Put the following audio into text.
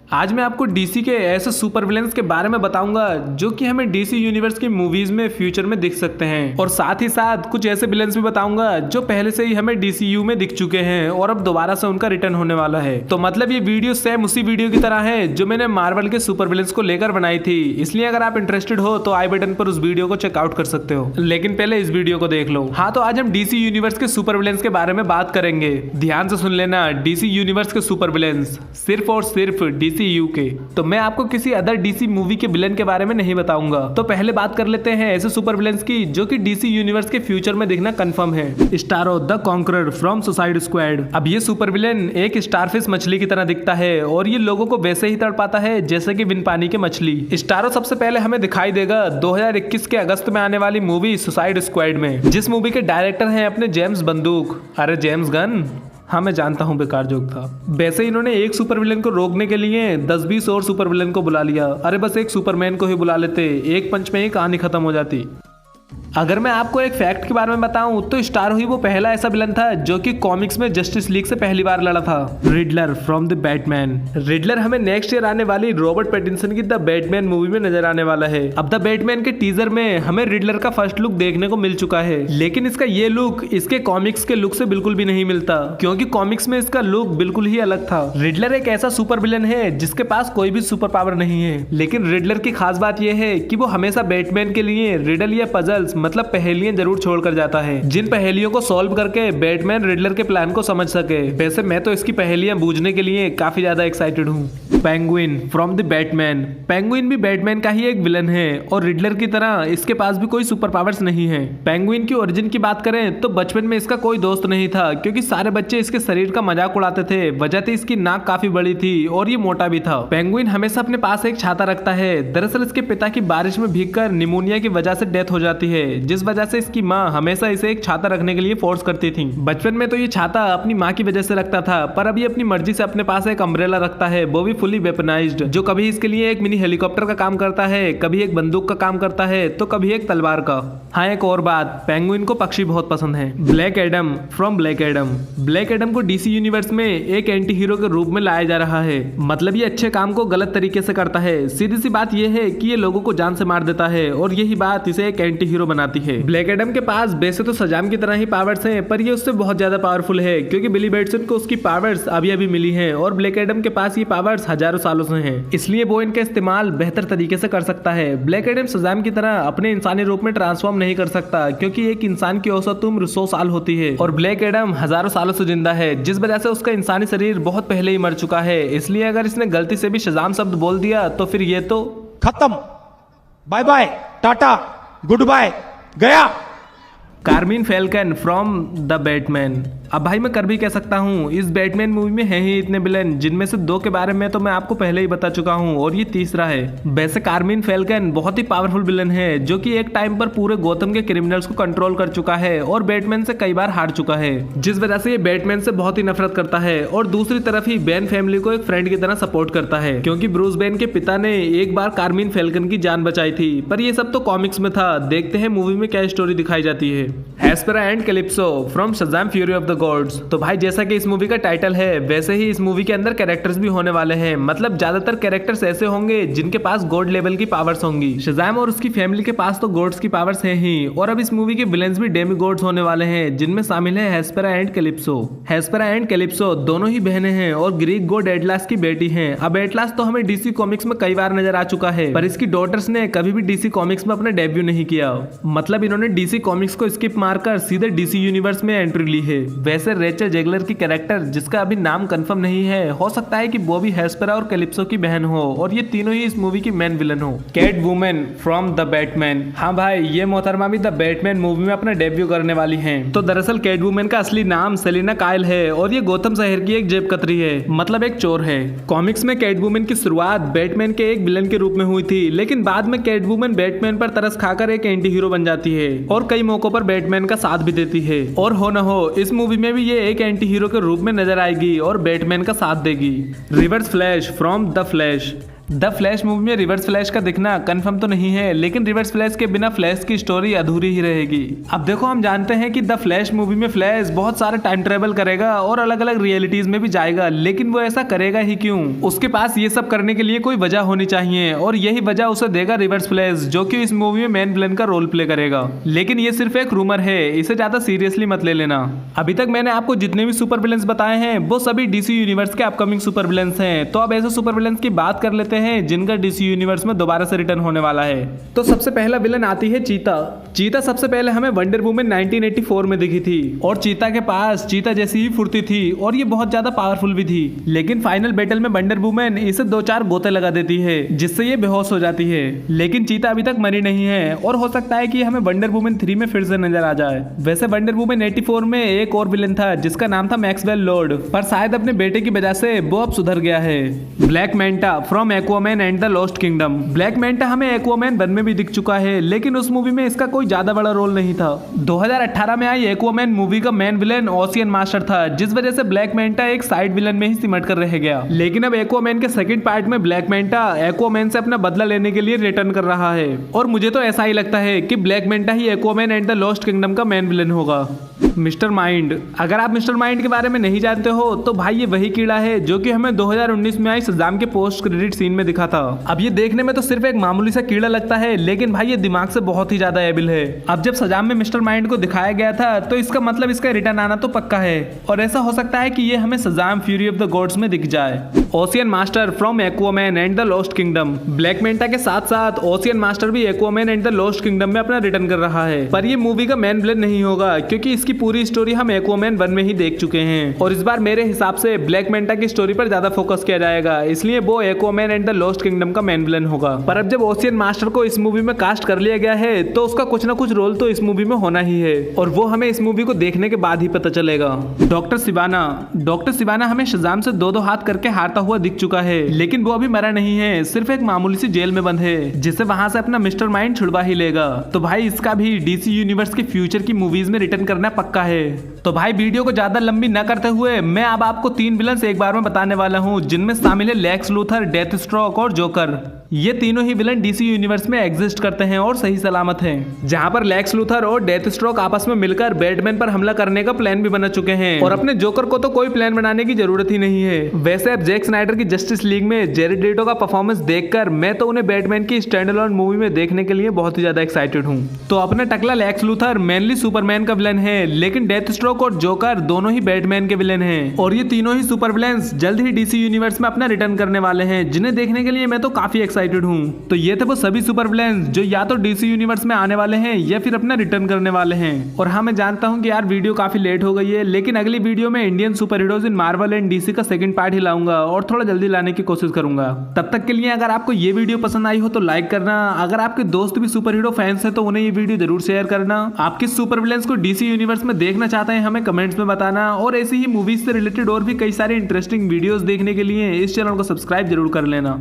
आज मैं आपको डीसी के ऐसे सुपर विलेंस के बारे में बताऊंगा जो कि हमें डीसी यूनिवर्स की मूवीज में फ्यूचर में दिख सकते हैं, और साथ ही साथ कुछ ऐसे विलेंस भी बताऊंगा जो पहले से ही हमें डीसीयू में दिख चुके हैं और अब दोबारा से उनका रिटर्न होने वाला है। तो मतलब ये वीडियो सेम उसी वीडियो की तरह है जो मैंने मार्वल के सुपर विलेंस को लेकर बनाई थी, इसलिए अगर आप इंटरेस्टेड हो तो आई बटन पर उस वीडियो को चेकआउट कर सकते हो, लेकिन पहले इस वीडियो को देख लो। हाँ, तो आज हम डीसी यूनिवर्स के सुपर विलेंस के बारे में बात करेंगे। ध्यान से सुन लेना, डीसी यूनिवर्स के सुपर विलेंस सिर्फ और सिर्फ डीसीयू के। तो मैं आपको किसी अदर डीसी मूवी के विलेन के बारे में नहीं बताऊंगा। तो पहले बात कर लेते हैं ऐसे सुपर विलेंस की जो कि डीसी यूनिवर्स के फ्यूचर में दिखना कंफर्म है। Starro the conqueror from suicide squad. अब ये सुपर विलेन एक स्टारफिश मछली की तरह दिखता है और ये लोगों को वैसे ही तड़पाता है जैसे कि बिन पानी की मछली। स्टारो सबसे पहले हमें दिखाई देगा 2021 के अगस्त में आने वाली मूवी सुसाइड स्क्वाड में, जिस मूवी के डायरेक्टर हैं अपने जेम्स बंदूक, अरे जेम्स गन। हाँ, मैं जानता हूँ बेकार जोक था। वैसे इन्होंने एक सुपर विलेन को रोकने के लिए 10-20 और सुपर विलेन को बुला लिया। अरे बस एक सुपरमैन को ही बुला लेते, एक पंच में ही कहानी खत्म हो जाती। अगर मैं आपको एक फैक्ट के बारे में बताऊं तो स्टारो ही वो पहला ऐसा विलन था जो कि कॉमिक्स में जस्टिस लीग से पहली बार लड़ा था। Riddler from the Batman. Riddler हमें नेक्स्ट ईयर आने वाली रॉबर्ट पैटिंसन की द बैटमैन मूवी में नजर आने वाला है। अब द बैटमैन के टीजर में हमें रिडलर का फर्स्ट लुक देखने को मिल चुका है, लेकिन इसका ये लुक इसके कॉमिक्स के लुक से बिल्कुल भी नहीं मिलता, क्योंकि कॉमिक्स में इसका लुक बिल्कुल ही अलग था। रिडलर एक ऐसा सुपर विलन है जिसके पास कोई भी सुपर पावर नहीं है, लेकिन रिडलर की खास बात यह है कि वो हमेशा बैटमैन के लिए रिडल या पजल्स मतलब पहेलियां जरूर छोड़कर जाता है, जिन पहेलियों को सॉल्व करके बैटमैन रिडलर के प्लान को समझ सके। वैसे मैं तो इसकी पहेलियां बूझने के लिए काफी ज्यादा एक्साइटेड हूँ। Penguin from the Batman. Penguin भी बैटमैन का ही एक विलन है और रिडलर की तरह इसके पास भी कोई सुपर पावर्स नहीं है। पेंगुइन की ओरिजिन की बात करें तो बचपन में इसका कोई दोस्त नहीं था, क्योंकि सारे बच्चे इसके शरीर का मजाक उड़ाते थे। वजह थी इसकी नाक काफी बड़ी थी और ये मोटा भी था। पेंगुइन हमेशा अपने पास एक छाता रखता है। दरअसल इसके पिता की बारिश में भीगकर निमोनिया की वजह से डेथ हो जाती है, जिस वजह से इसकी माँ हमेशा इसे एक छाता रखने के लिए फोर्स करती थी। बचपन में तो ये छाता अपनी माँ की वजह से रखता था, पर अब ये अपनी मर्जी से अपने पास एक अम्ब्रेला रखता है, वो भी फुली वेपनाइज्ड, जो कभी इसके लिए एक मिनी हेलीकॉप्टर का काम करता है, कभी एक बंदूक का काम करता है, तो कभी एक तलवार का। हाँ, एक और बात, पेंगुइन को पक्षी बहुत पसंद है। Black Adam from black Adam. Black Adam को डीसी यूनिवर्स में एक एंटी हीरो के रूप में लाया जा रहा है। मतलब ये अच्छे काम को गलत तरीके से करता है। सीधी सी बात यह है कि ये लोगों को जान से मार देता है और यही बात इसे एक एंटी हीरो बनाती है। ब्लैक एडम के पास वैसे तो सजाम की तरह ही पावर्स हैं, पर ये उससे बहुत ज्यादा पावरफुल है, क्योंकि बिली बैटसन को उसकी पावर्स अभी अभी मिली हैं और ब्लैक एडम के पास ये पावर्स हजारों सालों से हैं, इसलिए वो इनका इस्तेमाल बेहतर तरीके से कर सकता है। ब्लैक एडम सजाम की तरह अपने इंसानी रूप में ट्रांसफॉर्म नहीं कर सकता, क्योंकि एक इंसान की औसत उम्र 100 साल होती है और ब्लैक एडम हजारों सालों से जिंदा है, जिस वजह से उसका इंसानी शरीर बहुत पहले ही मर चुका है। इसलिए अगर इसने गलती से भी शजाम शब्द बोल दिया तो फिर ये तो खत्म, bye bye, tata, goodbye, गया। Carmine Falcone from the Batman. अब भाई मैं कर भी कह सकता हूँ, इस बैटमैन मूवी में है ही इतने विलन, जिनमें से 2 के बारे में तो मैं आपको पहले ही बता चुका हूँ और ये तीसरा है। वैसे कार्मिन फैल्कन बहुत ही पावरफुल विलन है, जो कि एक टाइम पर पूरे गौतम के क्रिमिनल्स को कंट्रोल कर चुका है और बैटमैन से कई बार हार चुका है, जिस वजह से ये बैटमैन से बहुत ही नफरत करता है। और दूसरी तरफ ही बेन फैमिली को एक फ्रेंड की तरह सपोर्ट करता है, क्योंकि ब्रूस बेन के पिता ने एक बार कार्मिन फैल्कन की जान बचाई थी। पर ये सब तो कॉमिक्स में था, देखते हैं मूवी में क्या स्टोरी दिखाई जाती है। Hespera and Kalypso from Shazam Fury of the Gods. तो भाई जैसा कि इस मूवी का टाइटल है, वैसे ही इस मूवी के अंदर कैरेक्टर्स भी होने वाले हैं। मतलब ज्यादातर कैरेक्टर्स ऐसे होंगे जिनके पास गॉड लेवल की पावर्स होंगी। शज़ाम और उसकी फैमिली के पास तो गॉड्स की पावर्स हैं ही, और अब इस मूवी के विलेंस भी डेमी गॉड्स होने वाले हैं, जिनमें शामिल है Hespera and calypso. हेस्पेरा and calypso दोनों ही बहनें हैं और ग्रीक गॉड एटलास की बेटी हैं। अब एटलास तो हमें डीसी कॉमिक्स में कई बार नजर आ चुका है, पर इसकी डॉटर्स ने कभी भी डीसी कॉमिक्स में अपना डेब्यू नहीं किया। मतलब इन्होंने डीसी कॉमिक्स को स्किप मारकर सीधे डीसी यूनिवर्स में एंट्री ली है। वैसे रेचल जेगलर की कैरेक्टर, जिसका अभी नाम कंफर्म नहीं है, हो सकता है कि वो भी हेस्पेरा और कैलिप्सो की बहन हो और ये तीनों ही इस मूवी की मेन विलन हो। Cat woman from the Batman. हाँ भाई, ये मोहतरमा भी द बैटमैन मूवी में अपना डेब्यू करने वाली हैं। तो दरअसल कैट वुमेन का असली नाम सेलिना काइल है और ये गौतम शहर की एक जेब कतरी है, मतलब एक चोर है। कॉमिक्स में कैट वुमेन की शुरुआत बैटमैन के एक विलन के रूप में हुई थी, लेकिन बाद में कैट वुमेन बैटमैन पर तरस खाकर एक एंटी हीरो बन जाती है और कई मौकों पर बैटमैन का साथ भी देती है। और हो न हो, इस मूवी में भी ये एक एंटी हीरो के रूप में नजर आएगी और बैटमैन का साथ देगी। Reverse flash from the flash. The flash movie में रिवर्स फ्लैश का दिखना कंफर्म तो नहीं है, लेकिन रिवर्स फ्लैश के बिना फ्लैश की स्टोरी अधूरी ही रहेगी। अब देखो, हम जानते हैं कि द फ्लैश मूवी में फ्लैश बहुत सारा टाइम ट्रेवल करेगा और अलग अलग रियलिटीज में भी जाएगा, लेकिन वो ऐसा करेगा ही क्यों? उसके पास ये सब करने के लिए कोई वजह होनी चाहिए और यही वजह उसे देगा रिवर्स फ्लैश, जो कि इस मूवी में मेन विलन का रोल प्ले करेगा। लेकिन ये सिर्फ एक रूमर है, इसे ज्यादा सीरियसली मत ले लेना। अभी तक मैंने आपको जितने भी सुपर विलेंस बताए हैं वो सभी डीसी यूनिवर्स के अपकमिंग सुपर विलेंस हैं। तो अब ऐसे सुपर विलेंस की बात कर लेते हैं जिनका डीसी यूनिवर्स में दोबारा से रिटर्न होने वाला है। तो सबसे पहला विलन आती है चीता। चीता सबसे पहले हमें वंडर वुमन 1984 में दिखी थी और चीता के पास चीता जैसी ही फुर्ती थी और ये बहुत ज्यादा पावरफुल भी थी। लेकिन फाइनल बैटल में वंडर वुमन इसे 2-4 गोते लगा देती है जिससे ये बेहोश हो जाती है। लेकिन चीता अभी तक मरी नहीं है और हो सकता है कि हमें वंडर वुमन 3 में फिर से नजर आ जाए। वैसे वंडर वुमन 84 में एक और विलन था जिसका नाम था मैक्सवेल लॉर्ड, पर शायद अपने बेटे की वजह से वो अब सुधर गया है। Black Manta from Aquaman and the Lost Kingdom. Black Manta हमें एक्वामैन 1 में भी दिख चुका है, लेकिन उस मूवी में इसका कोई ज्यादा बड़ा रोल नहीं था। 2018 में आई एक्वामैन मूवी का मेन विलन ओशियन मास्टर था, जिस वजह से ब्लैक मैंटा एक साइड विलन में ही सिमट कर रह गया। लेकिन अब एक्वामैन के सेकंड पार्ट में ब्लैक मैंटा एक्वामैन से अपना बदला लेने के लिए रिटर्न कर रहा है और मुझे तो ऐसा ही लगता है कि ब्लैक मैंटा ही Aquaman and the Lost Kingdom का मेन विलन होगा। Mister mind. अगर आप मिस्टर माइंड के बारे में नहीं जानते हो तो भाई ये वही कीड़ा है जो कि हमें 2019 में आई शज़ाम के पोस्ट क्रेडिट सीन में दिखा था। अब ये देखने में तो सिर्फ एक मामूली सा कीड़ा लगता है, लेकिन भाई ये दिमाग से बहुत ही ज्यादा एबिल है। अब जब शज़ाम में मिस्टर माइंड को दिखाया गया था तो इसका मतलब इसका रिटर्न आना तो पक्का है और ऐसा हो सकता है कि ये हमें Shazam Fury of the Gods में दिख जाए। Ocean Master from Aquaman and the Lost Kingdom. Black Manta के साथ साथ ओशियन मास्टर भी Aquaman and the Lost Kingdom में अपना रिटर्न कर रहा है, पर ये मूवी का मेन विलन नहीं होगा क्योंकि इसकी पूरी स्टोरी हम एक्वामैन 1 में ही देख चुके हैं और इस बार मेरे हिसाब से ब्लैक मैंटा की स्टोरी पर ज्यादा फोकस किया जाएगा, इसलिए वो Aquaman and the Lost Kingdom का मेन विलन होगा। पर अब जब ओशियन मास्टर को इस मूवी में कास्ट कर लिया गया है तो उसका कुछ ना कुछ रोल तो इस मूवी में होना ही है और वो हमें इस मूवी को देखने के बाद ही पता चलेगा। डॉक्टर सिवाना। डॉक्टर सिवाना हमें शज़ाम से 2-2 हाथ करके हारता हुआ दिख चुका है, लेकिन वो अभी मरा नहीं है, सिर्फ एक मामूली सी जेल में बंद है जिससे वहां से अपना मिस्टर माइंड छुड़वा ही लेगा। तो भाई इसका भी डीसी यूनिवर्स के फ्यूचर की मूवीज में रिटर्न करना पक्का है। तो भाई वीडियो को ज्यादा लंबी न करते हुए मैं अब आपको 3 विलन्स एक बार में बताने वाला हूँ जिनमें शामिल है लेक्स लूथर, डेथ स्ट्रोक और जोकर। ये तीनों ही विलन डीसी यूनिवर्स में एग्जिस्ट करते हैं और सही सलामत हैं। जहां पर लेक्स लूथर और डेथ स्ट्रोक आपस में मिलकर बैटमैन पर हमला करने का प्लान भी बना चुके हैं और अपने जोकर को तो कोई प्लान बनाने की जरूरत ही नहीं है। वैसे अब जैक स्नाइडर की जस्टिस लीग में जेरेड लेटो का परफॉर्मेंस देखकर मैं तो उन्हें बैटमैन की स्टैंड अलोन मूवी में देखने के लिए बहुत ही ज्यादा एक्साइटेड हूँ। तो अपना टकला लेक्स लूथर मेनली सुपरमैन का विलन है, लेकिन डेथ स्ट्रोक और जोकर दोनों ही बैटमैन के विलन हैं और ये तीनों ही सुपर विलेंस जल्द ही डीसी यूनिवर्स में अपना रिटर्न करने वाले हैं, जिन्हें देखने के लिए मैं तो काफी एक्साइटेड हूँ। तो ये थे वो सभी सुपर विलेंस जो या तो डीसी यूनिवर्स में आने वाले हैं या फिर अपना रिटर्न करने वाले हैं। और हाँ, मैं जानता हूँ कि यार वीडियो काफी लेट हो गई है, लेकिन अगली वीडियो में Indian super heroes in Marvel and DC का सेकंड पार्ट ही लाऊंगा और थोड़ा जल्दी लाने की कोशिश करूंगा। तब तक के लिए अगर आपको ये वीडियो पसंद आई हो तो लाइक करना, अगर आपके दोस्त भी सुपर हीरो फैंस है तो उन्हें ये वीडियो जरूर शेयर करना। आप किस सुपर विलेंस को डीसी यूनिवर्स में देखना चाहते हैं हमें कमेंट्स में बताना और ऐसी ही मूवीज से रिलेटेड और भी कई सारे इंटरेस्टिंग वीडियोस देखने के लिए इस चैनल को सब्सक्राइब जरूर कर लेना।